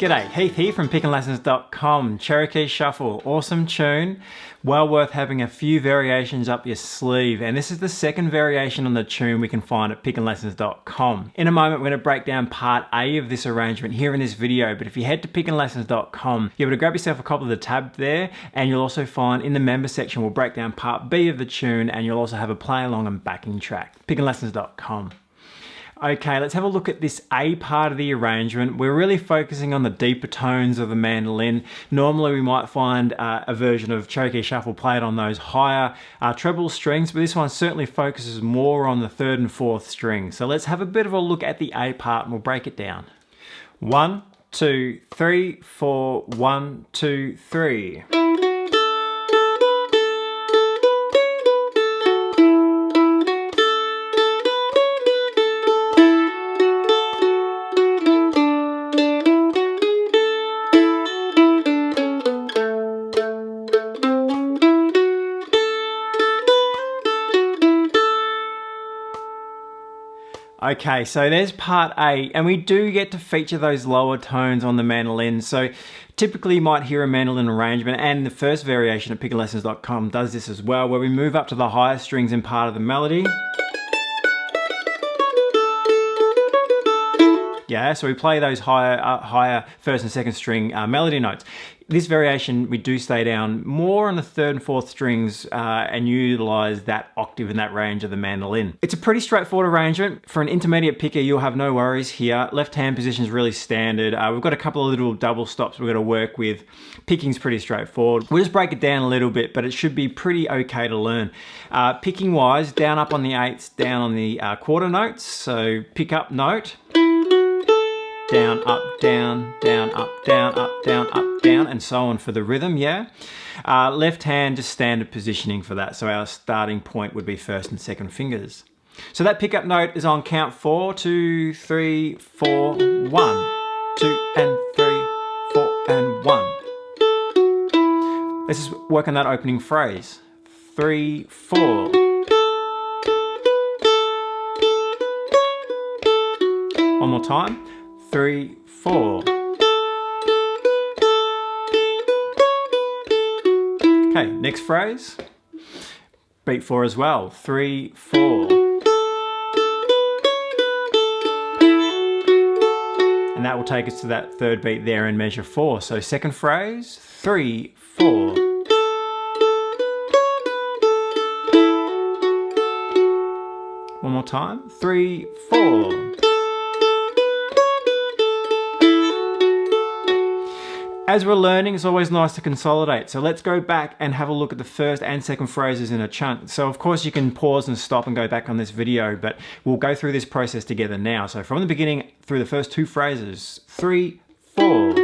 G'day, Heath here from PickinLessons.com. Cherokee Shuffle, awesome tune, well worth having a few variations up your sleeve, and this is the second variation on the tune we can find at PickinLessons.com. In a moment we're going to break down part A of this arrangement here in this video, but if you head to PickinLessons.com, you're able to grab yourself a copy of the tab there, and you'll also find in the member section we'll break down part B of the tune, and you'll also have a play along and backing track. PickinLessons.com. Okay, let's have a look at this A part of the arrangement. We're really focusing on the deeper tones of the mandolin. Normally we might find a version of Cherokee Shuffle played on those higher treble strings, but this one certainly focuses more on the third and fourth strings. So let's have a bit of a look at the A part and we'll break it down. 1, 2, 3, 4, 1, 2, 3. Okay, so there's part A, and we do get to feature those lower tones on the mandolin. So typically you might hear a mandolin arrangement, and the first variation at PickinLessons.com does this as well, where we move up to the higher strings in part of the melody. Yeah, so we play those higher first and second string melody notes. This variation, we do stay down more on the third and fourth strings and utilize that octave in that range of the mandolin. It's a pretty straightforward arrangement. For an intermediate picker, you'll have no worries here. Left hand position is really standard. We've got a couple of little double stops we're going to work with. Picking's pretty straightforward. We'll just break it down a little bit, but it should be pretty okay to learn. Picking wise, down up on the eighths, down on the quarter notes. So pick up note. Down, up, down, down, up, down, up, down, up, down, and so on for the rhythm, yeah? Left hand, just standard positioning for that. So our starting point would be first and second fingers. So that pickup note is on count 4, 2, 3, 4, 1. 2 and 3, 4 and 1. Let's just work on that opening phrase. 3, 4. One more time. 3, 4. Okay, next phrase. Beat 4 as well. 3, 4. And that will take us to that third beat there in measure 4. So second phrase, 3, 4. One more time. 3, 4. As we're learning, it's always nice to consolidate. So let's go back and have a look at the first and second phrases in a chunk. So of course you can pause and stop and go back on this video, but we'll go through this process together now. So from the beginning through the first two phrases, 3, 4.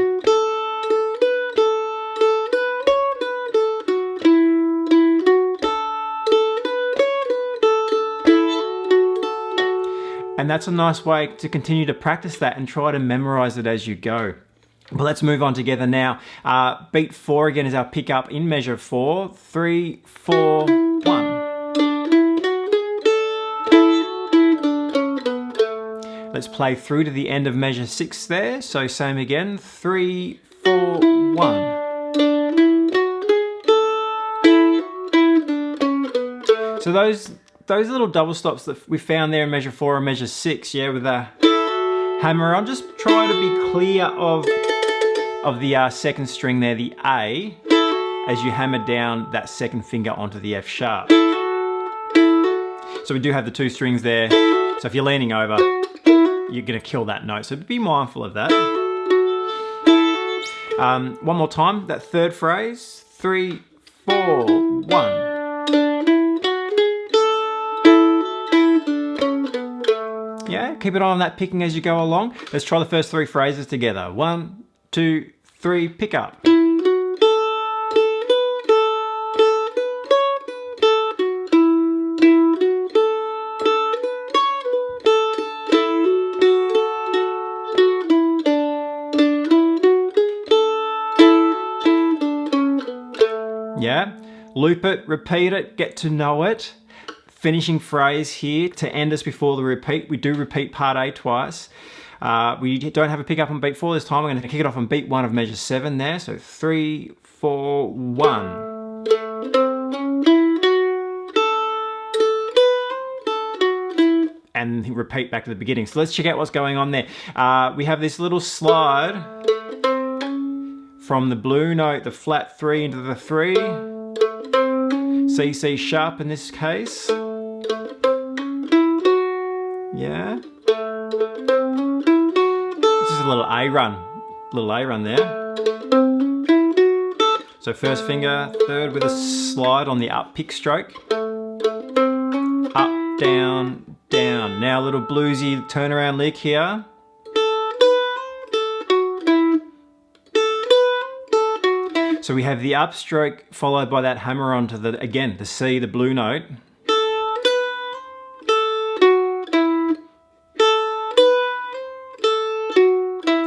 And that's a nice way to continue to practice that and try to memorize it as you go. But let's move on together now. Beat 4 again is our pick up in measure 4. 3, 4, 1. Let's play through to the end of measure 6 there. So same again. 3, 4, 1. So those little double stops that we found there in measure 4 and measure 6, yeah, with a hammer on, just try to be clear of the second string there, the A, as you hammer down that second finger onto the F sharp. So we do have the two strings there, so if you're leaning over, you're going to kill that note, so be mindful of that. One more time, that third phrase, 3, 4, 1. Yeah, keep an eye on that picking as you go along. Let's try the first three phrases together. 1, 2, 3, pick up. Yeah, loop it, repeat it, get to know it. Finishing phrase here to end us before the repeat. We do repeat part A twice. We don't have a pick up on beat 4 this time. We're going to kick it off on beat 1 of measure 7 there. So 3, 4, 1. And repeat back to the beginning. So let's check out what's going on there. We have this little slide from the blue note, the flat 3 into the 3, C, C sharp in this case. Yeah. This is a little A run there. So first finger, third with a slide on the up pick stroke. Up, down, down. Now a little bluesy turnaround lick here. So we have the upstroke followed by that hammer on to the, again, the C, the blue note.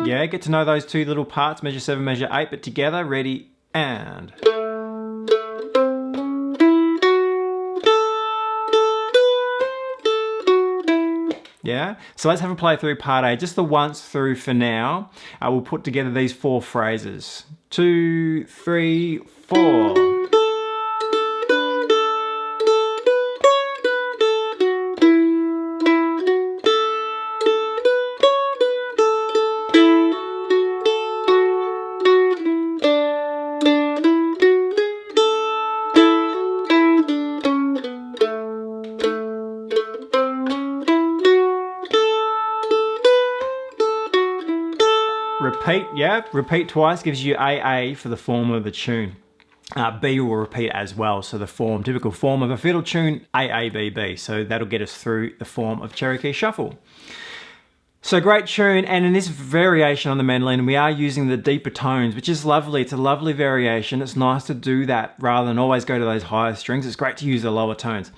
Yeah, get to know those two little parts, measure 7, measure 8, but together, ready, and. Yeah, so let's have a play through part A, just the once through for now. We'll put together these 4 phrases. 2, 3, 4. Repeat, yeah, repeat twice gives you AA for the form of the tune. B will repeat as well, so the form, typical form of a fiddle tune, AABB. So that'll get us through the form of Cherokee Shuffle. So great tune, and in this variation on the mandolin, we are using the deeper tones, which is lovely. It's a lovely variation. It's nice to do that rather than always go to those higher strings. It's great to use the lower tones.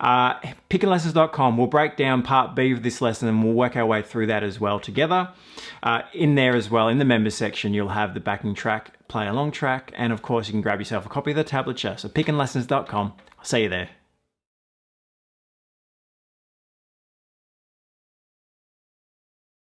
PickinLessons.com, we'll break down part B of this lesson and we'll work our way through that as well together. In there as well, in the members section, you'll have the backing track, play along track, and of course you can grab yourself a copy of the tablature. So PickinLessons.com, I'll see you there.